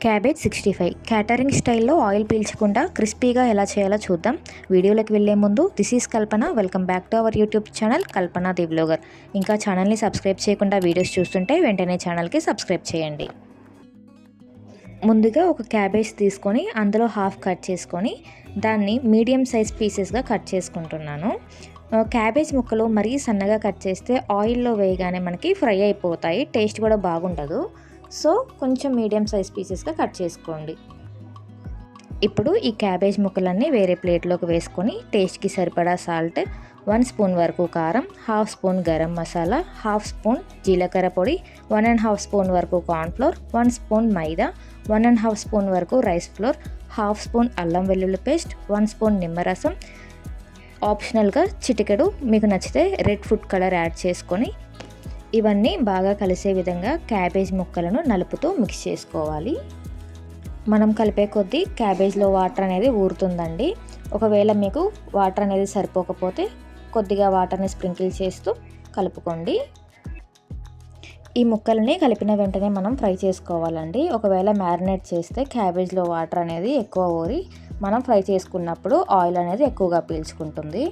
Cabbage 65 catering స్టైల్లో oil పీల్చకుండా క్రిస్పీగా ఎలా చేయాలో చూద్దాం. వీడియోలోకి వెళ్ళే ముందు this is Kalpana. Welcome back to our YouTube channel Kalpana the vlogger. ఇంకా ఛానల్ని సబ్స్క్రైబ్ చేయకుండా వీడియోస్ చూస్తుంటే వెంటనే ఛానల్కి సబ్స్క్రైబ్ చేయండి. ముందుగా ఒక క్యాబేజ్ తీసుకొని అందులో హాఫ్ కట్ చేసుకొని దాన్ని మీడియం సైజ్ పీసెస్గా కట్ చేసుకుంటున్నాను. క్యాబేజ్ ముక్కలు మరీ సన్నగా కట్ చేస్తే ఆయిల్లో వేయగానే మనకి ఫ్రై అయిపోతాయి, టేస్ట్ కూడా బాగుండదు. సో కొంచెం మీడియం సైజ్ పీసెస్గా కట్ చేసుకోండి. ఇప్పుడు ఈ క్యాబేజ్ ముక్కలన్నీ వేరే ప్లేట్లోకి వేసుకొని టేస్ట్కి సరిపడా సాల్ట్, 1 స్పూన్ వరకు కారం, half spoon garam masala, half spoon జీలకర్ర పొడి, 1.5 స్పూన్ వరకు కార్న్ఫ్లోర్, 1 స్పూన్ మైదా, 1.5 స్పూన్ వరకు రైస్ ఫ్లోర్, హాఫ్ స్పూన్ అల్లం వెల్లుల్లి పేస్ట్, 1 స్పూన్ నిమ్మరసం, ఆప్షనల్గా చిటికెడు మీకు నచ్చితే రెడ్ ఫుడ్ కలర్ యాడ్ చేసుకొని ఇవన్నీ బాగా కలిసే విధంగా క్యాబేజ్ ముక్కలను నలుపుతూ మిక్స్ చేసుకోవాలి. మనం కలిపే కొద్దీ క్యాబేజ్లో వాటర్ అనేది ఊరుతుందండి. ఒకవేళ మీకు వాటర్ అనేది సరిపోకపోతే కొద్దిగా వాటర్ని స్ప్రింకిల్ చేస్తూ కలుపుకోండి. ఈ ముక్కల్ని కలిపిన వెంటనే మనం ఫ్రై చేసుకోవాలండి. ఒకవేళ మ్యారినేట్ చేస్తే క్యాబేజ్లో వాటర్ అనేది ఎక్కువ ఊరి మనం ఫ్రై చేసుకున్నప్పుడు ఆయిల్ అనేది ఎక్కువగా పీల్చుకుంటుంది.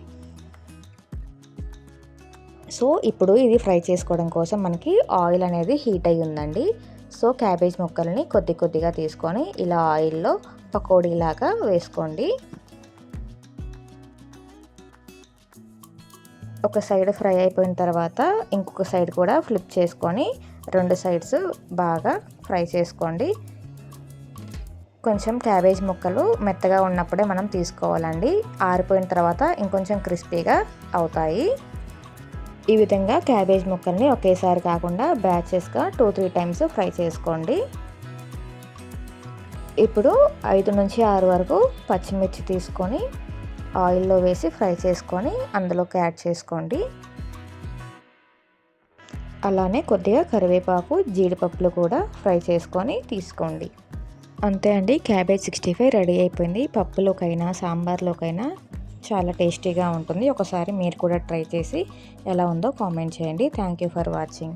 సో ఇప్పుడు ఇది ఫ్రై చేసుకోవడం కోసం మనకి ఆయిల్ అనేది హీట్ అయ్యి ఉందండి. సో క్యాబేజ్ ముక్కల్ని కొద్ది కొద్దిగా తీసుకొని ఇలా ఆయిల్లో పకోడీలాగా వేసుకోండి. ఒక సైడ్ ఫ్రై అయిపోయిన తర్వాత ఇంకొక సైడ్ కూడా ఫ్లిప్ చేసుకొని 2 సైడ్స్ బాగా ఫ్రై చేసుకోండి. కొంచెం క్యాబేజ్ ముక్కలు మెత్తగా ఉన్నప్పుడే మనం తీసుకోవాలండి. ఆరిపోయిన తర్వాత ఇంకొంచెం క్రిస్పీగా అవుతాయి. ఈ విధంగా క్యాబేజ్ ముక్కల్ని ఒకేసారి కాకుండా బ్యాచెస్గా 2-3 టైమ్స్ ఫ్రై చేసుకోండి. ఇప్పుడు 5 నుంచి 6 వరకు పచ్చిమిర్చి తీసుకొని ఆయిల్లో వేసి ఫ్రై చేసుకొని అందులోకి యాడ్ చేసుకోండి. అలానే కొద్దిగా కరివేపాకు, జీడిపప్పులు కూడా ఫ్రై చేసుకొని తీసుకోండి. అంతే అండి, క్యాబేజ్ 65 రెడీ అయిపోయింది. పప్పులోకైనా సాంబార్లోకైనా చాలా టేస్టీగా ఉంటుంది. ఒకసారి మీరు కూడా ట్రై చేసి ఎలా ఉందో కామెంట్ చేయండి. Thank you for watching.